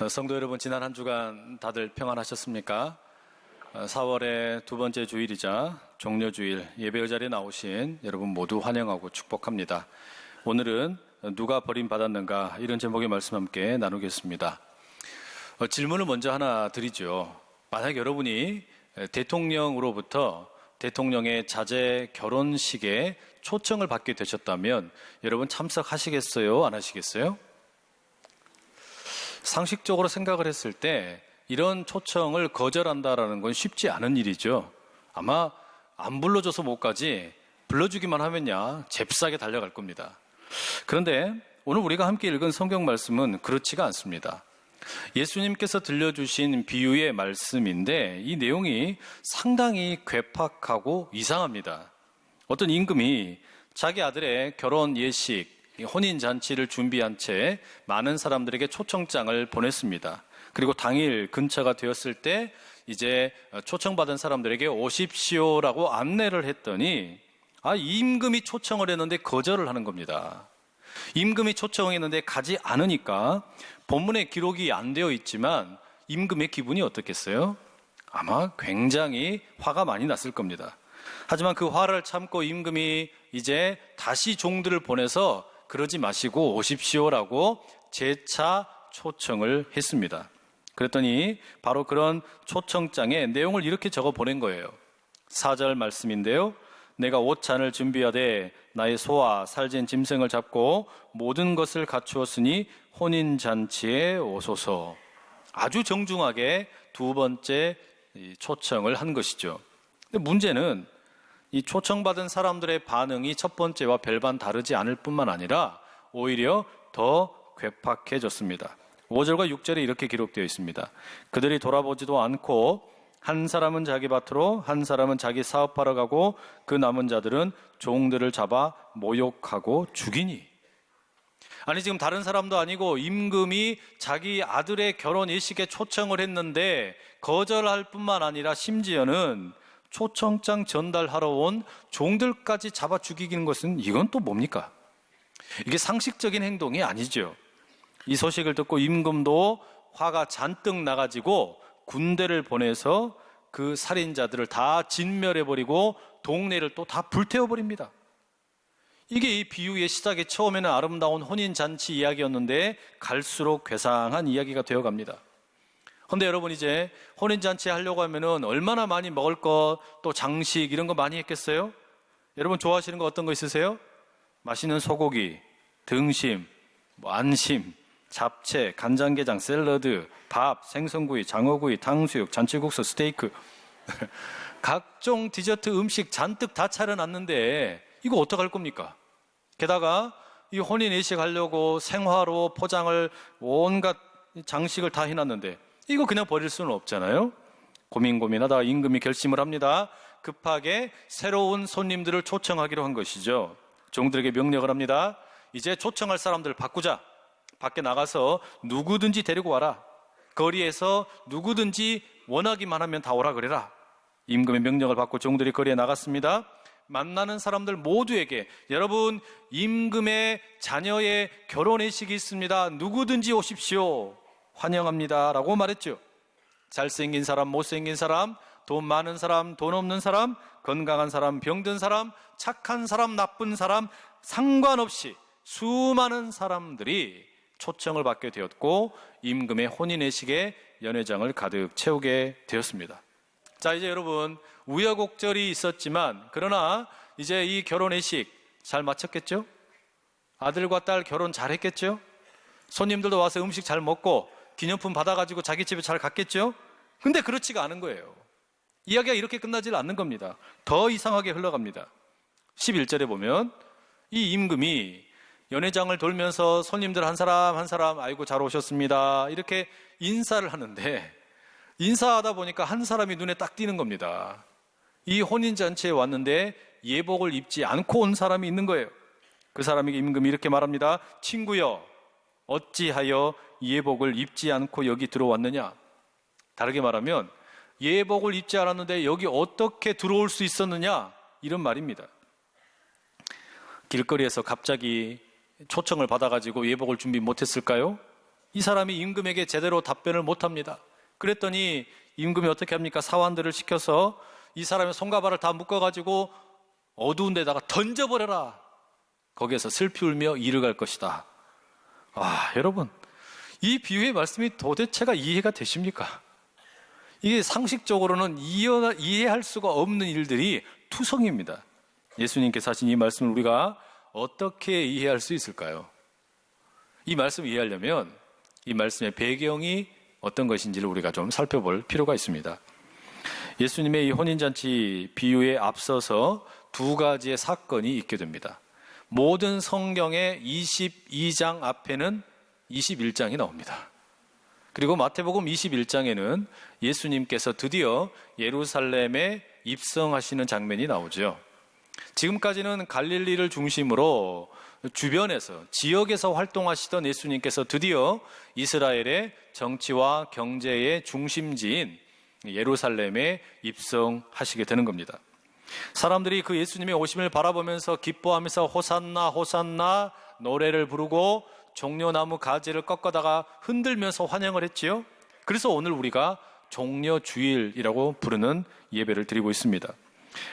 성도 여러분, 지난 한 주간 다들 평안하셨습니까? 4월의 두 번째 주일이자 종료주일 예배의 자리에 나오신 여러분 모두 환영하고 축복합니다. 오늘은 누가 버림받았는가, 이런 제목의 말씀 함께 나누겠습니다. 질문을 먼저 하나 드리죠. 만약 여러분이 대통령으로부터 대통령의 자제 결혼식에 초청을 받게 되셨다면 여러분 참석하시겠어요? 안 하시겠어요? 상식적으로 생각을 했을 때 이런 초청을 거절한다라는 건 쉽지 않은 일이죠. 아마 안 불러줘서 못 가지 불러주기만 하면야 잽싸게 달려갈 겁니다. 그런데 오늘 우리가 함께 읽은 성경 말씀은 그렇지가 않습니다. 예수님께서 들려주신 비유의 말씀인데 이 내용이 상당히 괴팍하고 이상합니다. 어떤 임금이 자기 아들의 결혼 예식, 혼인잔치를 준비한 채 많은 사람들에게 초청장을 보냈습니다. 그리고 당일 근처가 되었을 때 이제 초청받은 사람들에게 오십시오라고 안내를 했더니 임금이 초청을 했는데 거절을 하는 겁니다. 임금이 초청했는데 가지 않으니까 본문에 기록이 안 되어 있지만 임금의 기분이 어떻겠어요? 아마 굉장히 화가 많이 났을 겁니다. 하지만 그 화를 참고 임금이 이제 다시 종들을 보내서 그러지 마시고 오십시오라고 재차 초청을 했습니다. 그랬더니 바로 그런 초청장에 내용을 이렇게 적어 보낸 거예요. 4절 말씀인데요. 내가 옷잔을 준비하되 나의 소와 살찐 짐승을 잡고 모든 것을 갖추었으니 혼인잔치에 오소서. 아주 정중하게 두 번째 초청을 한 것이죠. 근데 문제는 이 초청받은 사람들의 반응이 첫 번째와 별반 다르지 않을 뿐만 아니라 오히려 더 괴팍해졌습니다. 5절과 6절에 이렇게 기록되어 있습니다. 그들이 돌아보지도 않고 한 사람은 자기 밭으로 한 사람은 자기 사업하러 가고 그 남은 자들은 종들을 잡아 모욕하고 죽이니. 아니, 지금 다른 사람도 아니고 임금이 자기 아들의 결혼 예식에 초청을 했는데 거절할 뿐만 아니라 심지어는 초청장 전달하러 온 종들까지 잡아 죽이는 것은 이건 또 뭡니까? 이게 상식적인 행동이 아니죠. 이 소식을 듣고 임금도 화가 잔뜩 나가지고 군대를 보내서 그 살인자들을 다 진멸해버리고 동네를 또 다 불태워버립니다. 이게 이 비유의 시작에 처음에는 아름다운 혼인잔치 이야기였는데 갈수록 괴상한 이야기가 되어갑니다. 그런데 여러분, 이제 혼인잔치 하려고 하면은 얼마나 많이 먹을 것, 또 장식 이런 거 많이 했겠어요? 여러분 좋아하시는 거 어떤 거 있으세요? 맛있는 소고기, 등심, 안심, 잡채, 간장게장, 샐러드, 밥, 생선구이, 장어구이, 탕수육, 잔치국수, 스테이크 각종 디저트 음식 잔뜩 다 차려놨는데 이거 어떡할 겁니까? 게다가 이 혼인 예식 하려고 생화로 포장을 온갖 장식을 다 해놨는데 이거 그냥 버릴 수는 없잖아요. 고민하다가 임금이 결심을 합니다. 급하게 새로운 손님들을 초청하기로 한 것이죠. 종들에게 명령을 합니다. 이제 초청할 사람들을 바꾸자. 밖에 나가서 누구든지 데리고 와라. 거리에서 누구든지 원하기만 하면 다 오라 그래라. 임금의 명령을 받고 종들이 거리에 나갔습니다. 만나는 사람들 모두에게 여러분, 임금의 자녀의 결혼의식이 있습니다. 누구든지 오십시오. 환영합니다 라고 말했죠. 잘생긴 사람, 못생긴 사람, 돈 많은 사람, 돈 없는 사람, 건강한 사람, 병든 사람, 착한 사람, 나쁜 사람 상관없이 수많은 사람들이 초청을 받게 되었고 임금의 혼인예식에 연회장을 가득 채우게 되었습니다. 자, 이제 여러분 우여곡절이 있었지만 그러나 이제 이 결혼예식 잘 마쳤겠죠? 아들과 딸 결혼 잘 했겠죠? 손님들도 와서 음식 잘 먹고 기념품 받아가지고 자기 집에 잘 갔겠죠? 근데 그렇지가 않은 거예요. 이야기가 이렇게 끝나질 않는 겁니다. 더 이상하게 흘러갑니다. 11절에 보면 이 임금이 연회장을 돌면서 손님들 한 사람 한 사람 아이고 잘 오셨습니다 이렇게 인사를 하는데 인사하다 보니까 한 사람이 눈에 딱 띄는 겁니다. 이 혼인잔치에 왔는데 예복을 입지 않고 온 사람이 있는 거예요. 그 사람에게 임금이 이렇게 말합니다. 친구여, 어찌하여 예복을 입지 않고 여기 들어왔느냐? 다르게 말하면 예복을 입지 않았는데 여기 어떻게 들어올 수 있었느냐? 이런 말입니다. 길거리에서 갑자기 초청을 받아가지고 예복을 준비 못했을까요? 이 사람이 임금에게 제대로 답변을 못합니다. 그랬더니 임금이 어떻게 합니까? 사환들을 시켜서 이 사람의 손과 발을 다 묶어가지고 어두운 데다가 던져버려라. 거기에서 슬피 울며 이르 갈 것이다. 여러분, 이 비유의 말씀이 도대체가 이해가 되십니까? 이게 상식적으로는 이해할 수가 없는 일들이 투성입니다. 예수님께서 하신 이 말씀을 우리가 어떻게 이해할 수 있을까요? 이 말씀을 이해하려면 이 말씀의 배경이 어떤 것인지를 우리가 좀 살펴볼 필요가 있습니다. 예수님의 이 혼인잔치 비유에 앞서서 두 가지의 사건이 있게 됩니다. 모든 성경의 22장 앞에는 21장이 나옵니다. 그리고 마태복음 21장에는 예수님께서 드디어 예루살렘에 입성하시는 장면이 나오죠. 지금까지는 갈릴리를 중심으로 주변에서, 지역에서 활동하시던 예수님께서 드디어 이스라엘의 정치와 경제의 중심지인 예루살렘에 입성하시게 되는 겁니다. 사람들이 그 예수님의 오심을 바라보면서 기뻐하면서 호산나 호산나 노래를 부르고 종려나무 가지를 꺾어다가 흔들면서 환영을 했지요. 그래서 오늘 우리가 종려주일이라고 부르는 예배를 드리고 있습니다.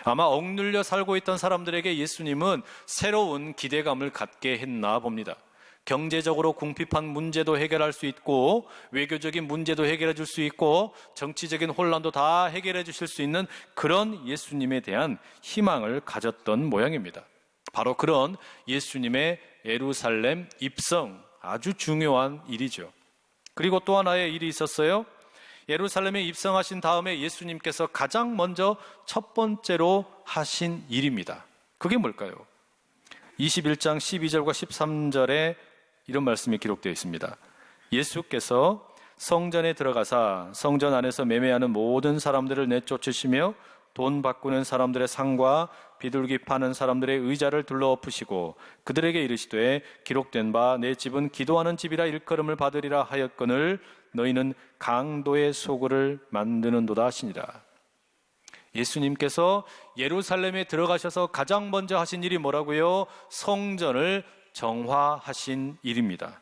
아마 억눌려 살고 있던 사람들에게 예수님은 새로운 기대감을 갖게 했나 봅니다. 경제적으로 궁핍한 문제도 해결할 수 있고, 외교적인 문제도 해결해 줄 수 있고, 정치적인 혼란도 다 해결해 주실 수 있는 그런 예수님에 대한 희망을 가졌던 모양입니다. 바로 그런 예수님의 예루살렘 입성, 아주 중요한 일이죠. 그리고 또 하나의 일이 있었어요. 예루살렘에 입성하신 다음에 예수님께서 가장 먼저 첫 번째로 하신 일입니다. 그게 뭘까요? 21장 12절과 13절에 이런 말씀이 기록되어 있습니다. 예수께서 성전에 들어가사 성전 안에서 매매하는 모든 사람들을 내쫓으시며 돈 바꾸는 사람들의 상과 비둘기 파는 사람들의 의자를 둘러엎으시고 그들에게 이르시되 기록된 바 내 집은 기도하는 집이라 일컬음을 받으리라 하였거늘 너희는 강도의 소굴을 만드는도다 하시니라. 예수님께서 예루살렘에 들어가셔서 가장 먼저 하신 일이 뭐라고요? 성전을 정화하신 일입니다.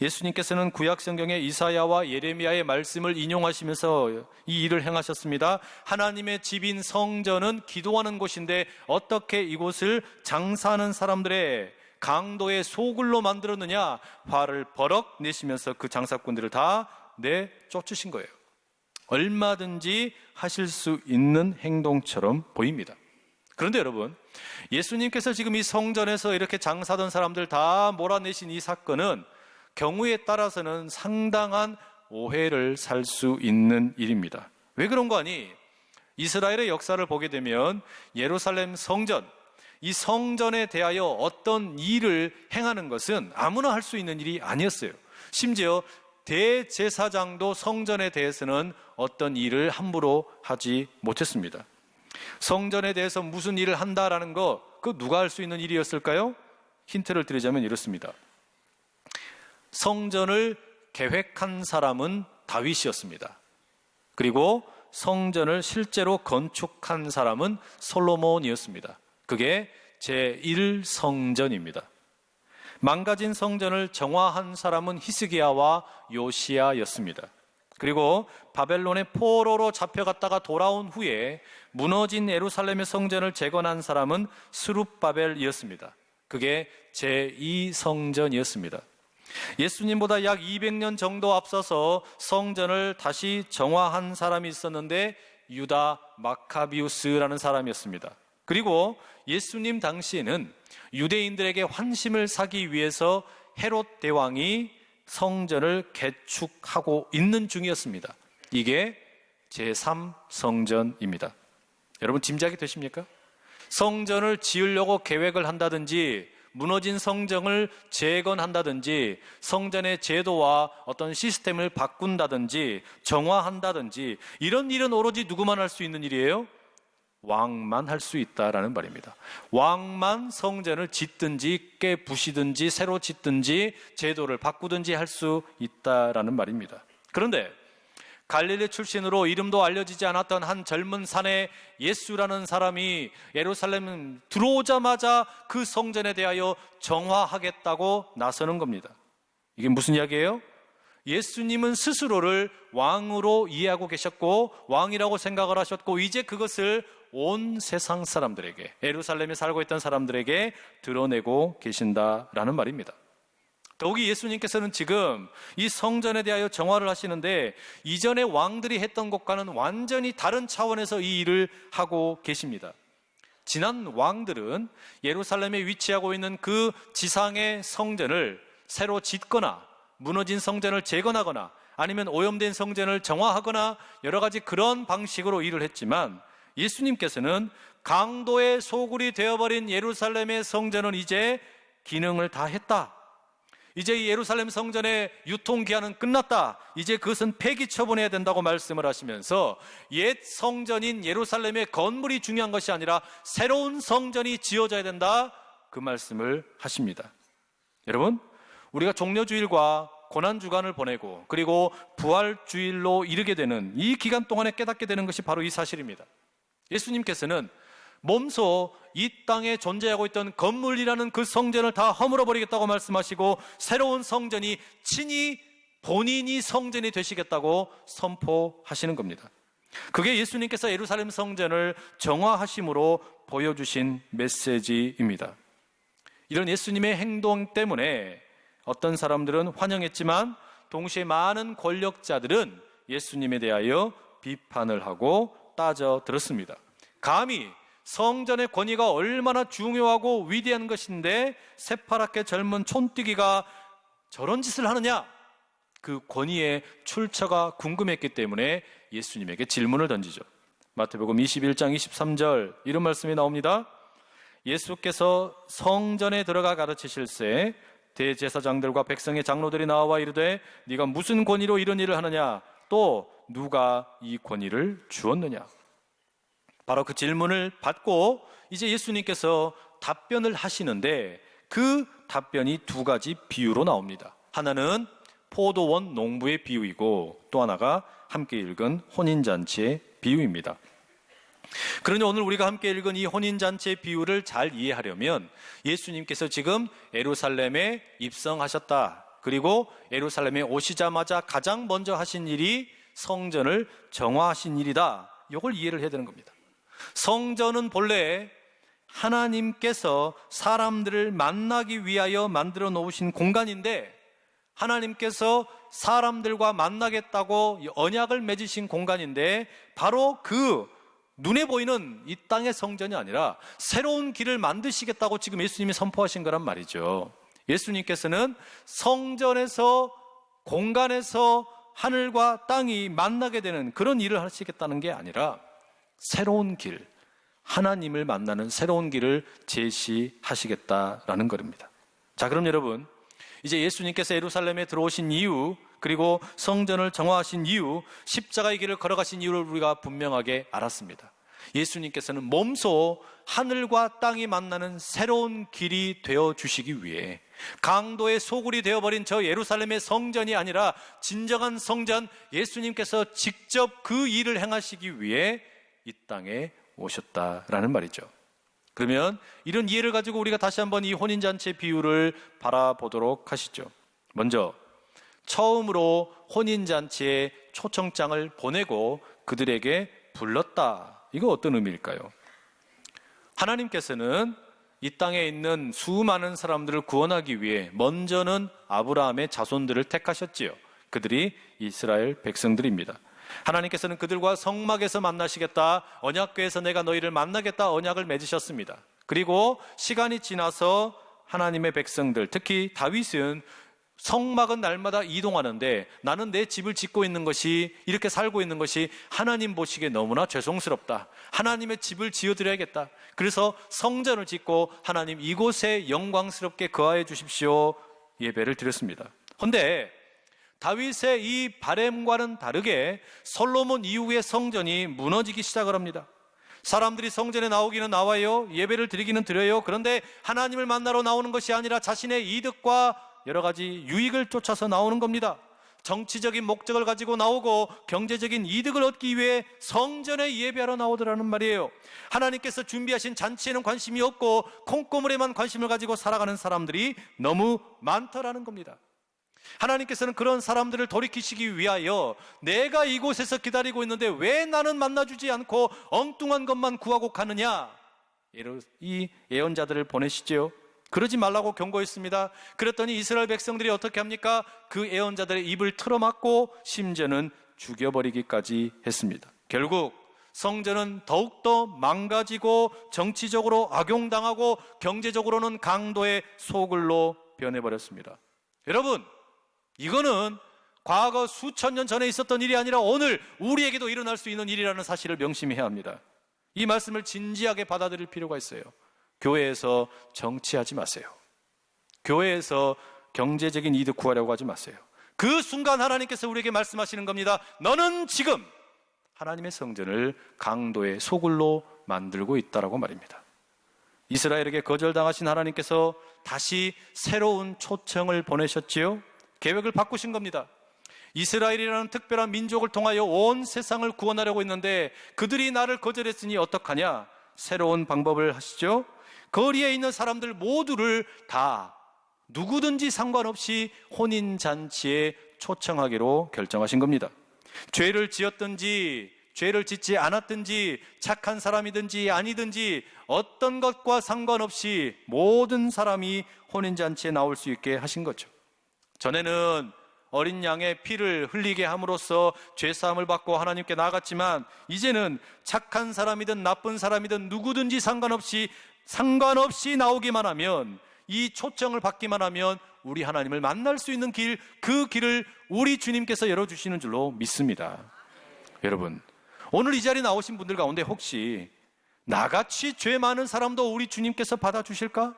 예수님께서는 구약 성경의 이사야와 예레미야의 말씀을 인용하시면서 이 일을 행하셨습니다. 하나님의 집인 성전은 기도하는 곳인데 어떻게 이곳을 장사하는 사람들의 강도의 소굴로 만들었느냐? 화를 버럭 내시면서 그 장사꾼들을 다 내쫓으신 거예요. 얼마든지 하실 수 있는 행동처럼 보입니다. 그런데 여러분, 예수님께서 지금 이 성전에서 이렇게 장사하던 사람들 다 몰아내신 이 사건은 경우에 따라서는 상당한 오해를 살 수 있는 일입니다. 왜 그런 거 아니? 이스라엘의 역사를 보게 되면 예루살렘 성전, 이 성전에 대하여 어떤 일을 행하는 것은 아무나 할 수 있는 일이 아니었어요. 심지어 대제사장도 성전에 대해서는 어떤 일을 함부로 하지 못했습니다. 성전에 대해서 무슨 일을 한다라는 거, 그 누가 할 수 있는 일이었을까요? 힌트를 드리자면 이렇습니다. 성전을 계획한 사람은 다윗이었습니다. 그리고 성전을 실제로 건축한 사람은 솔로몬이었습니다. 그게 제1성전입니다. 망가진 성전을 정화한 사람은 히스기야와 요시야였습니다. 그리고 바벨론의 포로로 잡혀갔다가 돌아온 후에 무너진 예루살렘의 성전을 재건한 사람은 스룹바벨이었습니다. 그게 제2성전이었습니다. 예수님보다 약 200년 정도 앞서서 성전을 다시 정화한 사람이 있었는데 유다 마카비우스라는 사람이었습니다. 그리고 예수님 당시에는 유대인들에게 환심을 사기 위해서 헤롯 대왕이 성전을 개축하고 있는 중이었습니다. 이게 제3성전입니다. 여러분 짐작이 되십니까? 성전을 지으려고 계획을 한다든지 무너진 성전을 재건한다든지 성전의 제도와 어떤 시스템을 바꾼다든지 정화한다든지 이런 일은 오로지 누구만 할 수 있는 일이에요? 왕만 할 수 있다라는 말입니다. 왕만 성전을 짓든지 깨부시든지 새로 짓든지 제도를 바꾸든지 할 수 있다라는 말입니다. 그런데 갈릴리 출신으로 이름도 알려지지 않았던 한 젊은 사내 예수라는 사람이 예루살렘 들어오자마자 그 성전에 대하여 정화하겠다고 나서는 겁니다. 이게 무슨 이야기예요? 예수님은 스스로를 왕으로 이해하고 계셨고 왕이라고 생각을 하셨고 이제 그것을 온 세상 사람들에게, 예루살렘에 살고 있던 사람들에게 드러내고 계신다라는 말입니다. 더욱이 예수님께서는 지금 이 성전에 대하여 정화를 하시는데 이전에 왕들이 했던 것과는 완전히 다른 차원에서 이 일을 하고 계십니다. 지난 왕들은 예루살렘에 위치하고 있는 그 지상의 성전을 새로 짓거나 무너진 성전을 재건하거나 아니면 오염된 성전을 정화하거나 여러 가지 그런 방식으로 일을 했지만 예수님께서는 강도의 소굴이 되어버린 예루살렘의 성전은 이제 기능을 다 했다. 이제 이 예루살렘 성전의 유통기한은 끝났다. 이제 그것은 폐기 처분해야 된다고 말씀을 하시면서 옛 성전인 예루살렘의 건물이 중요한 것이 아니라 새로운 성전이 지어져야 된다. 그 말씀을 하십니다. 여러분, 우리가 종려주일과 고난주간을 보내고 그리고 부활주일로 이르게 되는 이 기간 동안에 깨닫게 되는 것이 바로 이 사실입니다. 예수님께서는 몸소 이 땅에 존재하고 있던 건물이라는 그 성전을 다 허물어버리겠다고 말씀하시고 새로운 성전이 친히 본인이 성전이 되시겠다고 선포하시는 겁니다. 그게 예수님께서 예루살렘 성전을 정화하심으로 보여주신 메시지입니다. 이런 예수님의 행동 때문에 어떤 사람들은 환영했지만 동시에 많은 권력자들은 예수님에 대하여 비판을 하고 따져 들었습니다. 감히 성전의 권위가 얼마나 중요하고 위대한 것인데 새파랗게 젊은 촌뜨기가 저런 짓을 하느냐? 그 권위의 출처가 궁금했기 때문에 예수님에게 질문을 던지죠. 마태복음 21장 23절 이런 말씀이 나옵니다. 예수께서 성전에 들어가 가르치실새 대제사장들과 백성의 장로들이 나와 이르되 네가 무슨 권위로 이런 일을 하느냐? 또 누가 이 권위를 주었느냐? 바로 그 질문을 받고 이제 예수님께서 답변을 하시는데 그 답변이 두 가지 비유로 나옵니다. 하나는 포도원 농부의 비유이고 또 하나가 함께 읽은 혼인잔치의 비유입니다. 그러니 오늘 우리가 함께 읽은 이 혼인잔치의 비유를 잘 이해하려면 예수님께서 지금 예루살렘에 입성하셨다. 그리고 예루살렘에 오시자마자 가장 먼저 하신 일이 성전을 정화하신 일이다. 이걸 이해를 해야 되는 겁니다. 성전은 본래 하나님께서 사람들을 만나기 위하여 만들어 놓으신 공간인데 하나님께서 사람들과 만나겠다고 언약을 맺으신 공간인데 바로 그 눈에 보이는 이 땅의 성전이 아니라 새로운 길을 만드시겠다고 지금 예수님이 선포하신 거란 말이죠. 예수님께서는 성전에서 공간에서 하늘과 땅이 만나게 되는 그런 일을 하시겠다는 게 아니라 새로운 길, 하나님을 만나는 새로운 길을 제시하시겠다라는 것입니다. 자, 그럼 여러분, 이제 예수님께서 예루살렘에 들어오신 이유, 그리고 성전을 정화하신 이유, 십자가의 길을 걸어가신 이유를 우리가 분명하게 알았습니다. 예수님께서는 몸소 하늘과 땅이 만나는 새로운 길이 되어주시기 위해 강도의 소굴이 되어버린 저 예루살렘의 성전이 아니라 진정한 성전, 예수님께서 직접 그 일을 행하시기 위해 이 땅에 오셨다라는 말이죠. 그러면 이런 이해를 가지고 우리가 다시 한번 이 혼인잔치의 비유를 바라보도록 하시죠. 먼저 처음으로 혼인잔치에 초청장을 보내고 그들에게 불렀다. 이거 어떤 의미일까요? 하나님께서는 이 땅에 있는 수많은 사람들을 구원하기 위해 먼저는 아브라함의 자손들을 택하셨지요. 그들이 이스라엘 백성들입니다. 하나님께서는 그들과 성막에서 만나시겠다, 언약궤에서 내가 너희를 만나겠다 언약을 맺으셨습니다. 그리고 시간이 지나서 하나님의 백성들, 특히 다윗은 성막은 날마다 이동하는데 나는 내 집을 짓고 있는 것이, 이렇게 살고 있는 것이 하나님 보시기에 너무나 죄송스럽다. 하나님의 집을 지어드려야겠다. 그래서 성전을 짓고 하나님 이곳에 영광스럽게 거하여 주십시오 예배를 드렸습니다. 그런데 다윗의 이 바램과는 다르게 솔로몬 이후의 성전이 무너지기 시작을 합니다. 사람들이 성전에 나오기는 나와요. 예배를 드리기는 드려요. 그런데 하나님을 만나러 나오는 것이 아니라 자신의 이득과 여러 가지 유익을 쫓아서 나오는 겁니다. 정치적인 목적을 가지고 나오고 경제적인 이득을 얻기 위해 성전에 예배하러 나오더라는 말이에요. 하나님께서 준비하신 잔치에는 관심이 없고 콩고물에만 관심을 가지고 살아가는 사람들이 너무 많더라는 겁니다. 하나님께서는 그런 사람들을 돌이키시기 위하여 내가 이곳에서 기다리고 있는데 왜 나는 만나주지 않고 엉뚱한 것만 구하고 가느냐, 이 예언자들을 보내시지요. 그러지 말라고 경고했습니다. 그랬더니 이스라엘 백성들이 어떻게 합니까? 그 예언자들의 입을 틀어막고 심지어는 죽여버리기까지 했습니다. 결국 성전은 더욱더 망가지고 정치적으로 악용당하고 경제적으로는 강도의 소굴로 변해버렸습니다. 여러분, 이거는 과거 수천 년 전에 있었던 일이 아니라 오늘 우리에게도 일어날 수 있는 일이라는 사실을 명심해야 합니다. 이 말씀을 진지하게 받아들일 필요가 있어요. 교회에서 정치하지 마세요. 교회에서 경제적인 이득 구하려고 하지 마세요. 그 순간 하나님께서 우리에게 말씀하시는 겁니다. 너는 지금 하나님의 성전을 강도의 소굴로 만들고 있다라고 말입니다. 이스라엘에게 거절당하신 하나님께서 다시 새로운 초청을 보내셨지요. 계획을 바꾸신 겁니다. 이스라엘이라는 특별한 민족을 통하여 온 세상을 구원하려고 했는데 그들이 나를 거절했으니 어떡하냐? 새로운 방법을 하시죠. 거리에 있는 사람들 모두를 다 누구든지 상관없이 혼인잔치에 초청하기로 결정하신 겁니다. 죄를 지었든지 죄를 짓지 않았든지 착한 사람이든지 아니든지 어떤 것과 상관없이 모든 사람이 혼인잔치에 나올 수 있게 하신 거죠. 전에는 어린 양의 피를 흘리게 함으로써 죄사함을 받고 하나님께 나아갔지만 이제는 착한 사람이든 나쁜 사람이든 누구든지 상관없이 나오기만 하면, 이 초청을 받기만 하면 우리 하나님을 만날 수 있는 길, 그 길을 우리 주님께서 열어주시는 줄로 믿습니다. 여러분, 오늘 이 자리에 나오신 분들 가운데 혹시 나같이 죄 많은 사람도 우리 주님께서 받아주실까?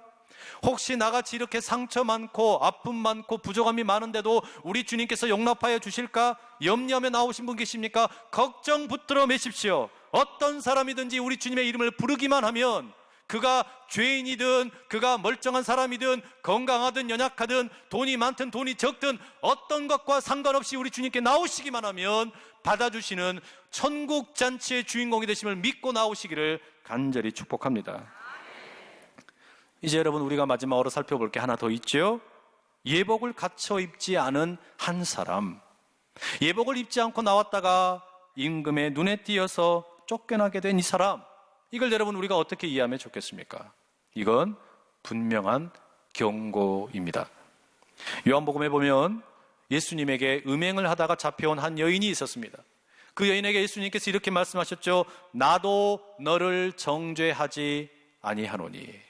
혹시 나같이 이렇게 상처 많고 아픔 많고 부족함이 많은데도 우리 주님께서 용납하여 주실까? 염려하며 나오신 분 계십니까? 걱정 붙들어 매십시오. 어떤 사람이든지 우리 주님의 이름을 부르기만 하면, 그가 죄인이든 그가 멀쩡한 사람이든 건강하든 연약하든 돈이 많든 돈이 적든 어떤 것과 상관없이 우리 주님께 나오시기만 하면 받아주시는 천국 잔치의 주인공이 되심을 믿고 나오시기를 간절히 축복합니다. 이제 여러분, 우리가 마지막으로 살펴볼 게 하나 더 있죠. 예복을 갖춰 입지 않은 한 사람, 예복을 입지 않고 나왔다가 임금의 눈에 띄어서 쫓겨나게 된 이 사람, 이걸 여러분 우리가 어떻게 이해하면 좋겠습니까? 이건 분명한 경고입니다. 요한복음에 보면 예수님에게 음행을 하다가 잡혀온 한 여인이 있었습니다. 그 여인에게 예수님께서 이렇게 말씀하셨죠. 나도 너를 정죄하지 아니하노니,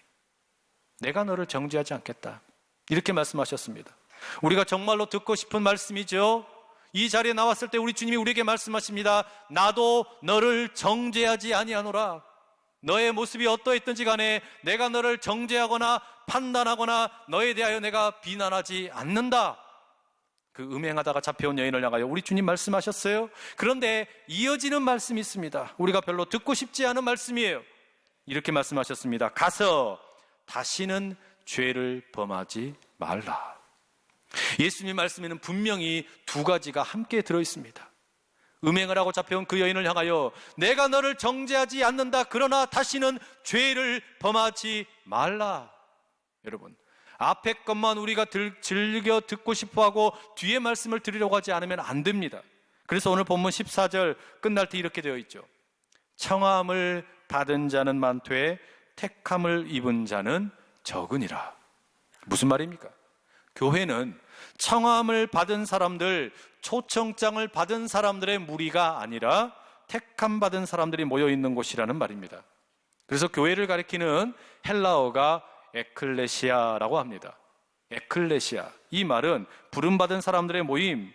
내가 너를 정죄하지 않겠다, 이렇게 말씀하셨습니다. 우리가 정말로 듣고 싶은 말씀이죠. 이 자리에 나왔을 때 우리 주님이 우리에게 말씀하십니다. 나도 너를 정죄하지 아니하노라. 너의 모습이 어떠했든지 간에 내가 너를 정죄하거나 판단하거나 너에 대하여 내가 비난하지 않는다. 그 음행하다가 잡혀온 여인을 향하여 우리 주님 말씀하셨어요. 그런데 이어지는 말씀이 있습니다. 우리가 별로 듣고 싶지 않은 말씀이에요. 이렇게 말씀하셨습니다. 가서 다시는 죄를 범하지 말라. 예수님 말씀에는 분명히 두 가지가 함께 들어있습니다. 음행을 하고 잡혀온 그 여인을 향하여 내가 너를 정죄하지 않는다, 그러나 다시는 죄를 범하지 말라. 여러분, 앞에 것만 우리가 즐겨 듣고 싶어하고 뒤에 말씀을 들으려고 하지 않으면 안 됩니다. 그래서 오늘 본문 14절 끝날 때 이렇게 되어 있죠. 청함을 받은 자는 많되 택함을 입은 자는 적으니라. 무슨 말입니까? 교회는 청함을 받은 사람들, 초청장을 받은 사람들의 무리가 아니라 택함 받은 사람들이 모여 있는 곳이라는 말입니다. 그래서 교회를 가리키는 헬라어가 에클레시아라고 합니다. 에클레시아, 이 말은 부름받은 사람들의 모임,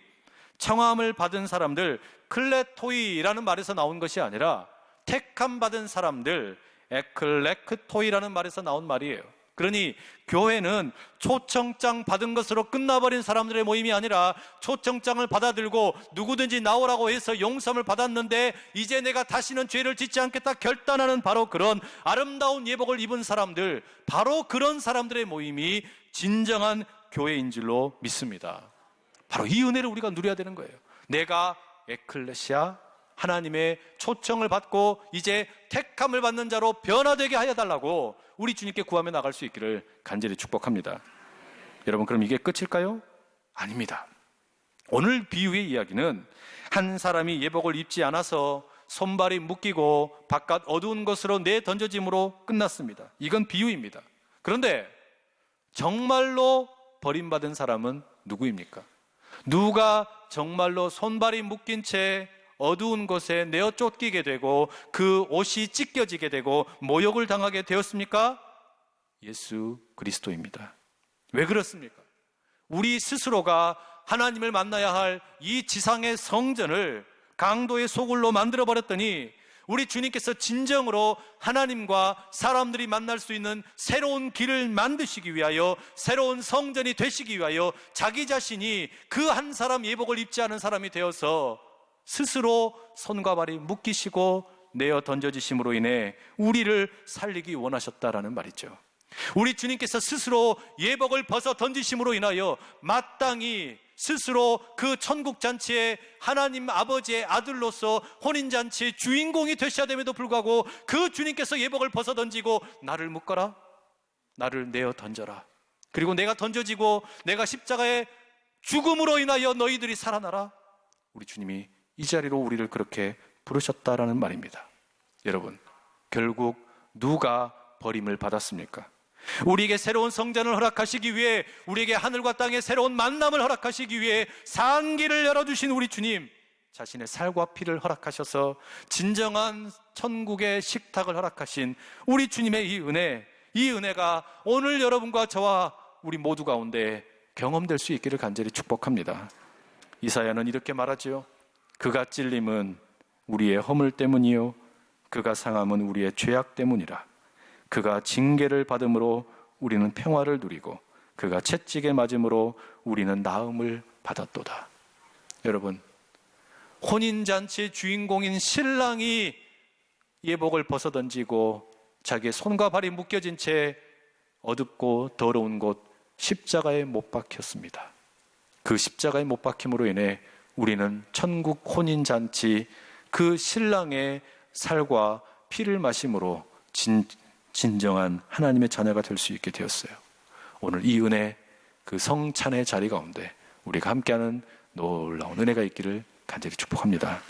청함을 받은 사람들, 클레토이라는 말에서 나온 것이 아니라 택함 받은 사람들, 에클레크토이라는 말에서 나온 말이에요. 그러니 교회는 초청장 받은 것으로 끝나버린 사람들의 모임이 아니라 초청장을 받아들고 누구든지 나오라고 해서 용서를 받았는데 이제 내가 다시는 죄를 짓지 않겠다 결단하는 바로 그런 아름다운 예복을 입은 사람들, 바로 그런 사람들의 모임이 진정한 교회인 줄로 믿습니다. 바로 이 은혜를 우리가 누려야 되는 거예요. 내가 에클레시아, 하나님의 초청을 받고 이제 택함을 받는 자로 변화되게 하여 달라고 우리 주님께 구하며 나갈 수 있기를 간절히 축복합니다. 여러분, 그럼 이게 끝일까요? 아닙니다. 오늘 비유의 이야기는 한 사람이 예복을 입지 않아서 손발이 묶이고 바깥 어두운 곳으로 내던져짐으로 끝났습니다. 이건 비유입니다. 그런데 정말로 버림받은 사람은 누구입니까? 누가 정말로 손발이 묶인 채 어두운 곳에 내어 쫓기게 되고 그 옷이 찢겨지게 되고 모욕을 당하게 되었습니까? 예수 그리스도입니다. 왜 그렇습니까? 우리 스스로가 하나님을 만나야 할 이 지상의 성전을 강도의 소굴로 만들어버렸더니 우리 주님께서 진정으로 하나님과 사람들이 만날 수 있는 새로운 길을 만드시기 위하여, 새로운 성전이 되시기 위하여 자기 자신이 그 한 사람 예복을 입지 않은 사람이 되어서 스스로 손과 발이 묶이시고 내어 던져지심으로 인해 우리를 살리기 원하셨다라는 말이죠. 우리 주님께서 스스로 예복을 벗어 던지심으로 인하여 마땅히 스스로 그 천국잔치의 하나님 아버지의 아들로서 혼인잔치의 주인공이 되셔야 됨에도 불구하고 그 주님께서 예복을 벗어 던지고 나를 묶어라, 나를 내어 던져라, 그리고 내가 던져지고 내가 십자가의 죽음으로 인하여 너희들이 살아나라, 우리 주님이 이 자리로 우리를 그렇게 부르셨다라는 말입니다. 여러분, 결국 누가 버림을 받았습니까? 우리에게 새로운 성전을 허락하시기 위해, 우리에게 하늘과 땅의 새로운 만남을 허락하시기 위해 산길을 열어주신 우리 주님, 자신의 살과 피를 허락하셔서 진정한 천국의 식탁을 허락하신 우리 주님의 이 은혜가 오늘 여러분과 저와 우리 모두 가운데 경험될 수 있기를 간절히 축복합니다. 이사야는 이렇게 말하지요. 그가 찔림은 우리의 허물 때문이요 그가 상함은 우리의 죄악 때문이라. 그가 징계를 받음으로 우리는 평화를 누리고 그가 채찍에 맞음으로 우리는 나음을 받았도다. 여러분, 혼인잔치의 주인공인 신랑이 예복을 벗어던지고 자기의 손과 발이 묶여진 채 어둡고 더러운 곳 십자가에 못 박혔습니다. 그 십자가에 못 박힘으로 인해 우리는 천국 혼인잔치 그 신랑의 살과 피를 마심으로 진정한 하나님의 자녀가 될 수 있게 되었어요. 오늘 이 은혜, 그 성찬의 자리 가운데 우리가 함께하는 놀라운 은혜가 있기를 간절히 축복합니다.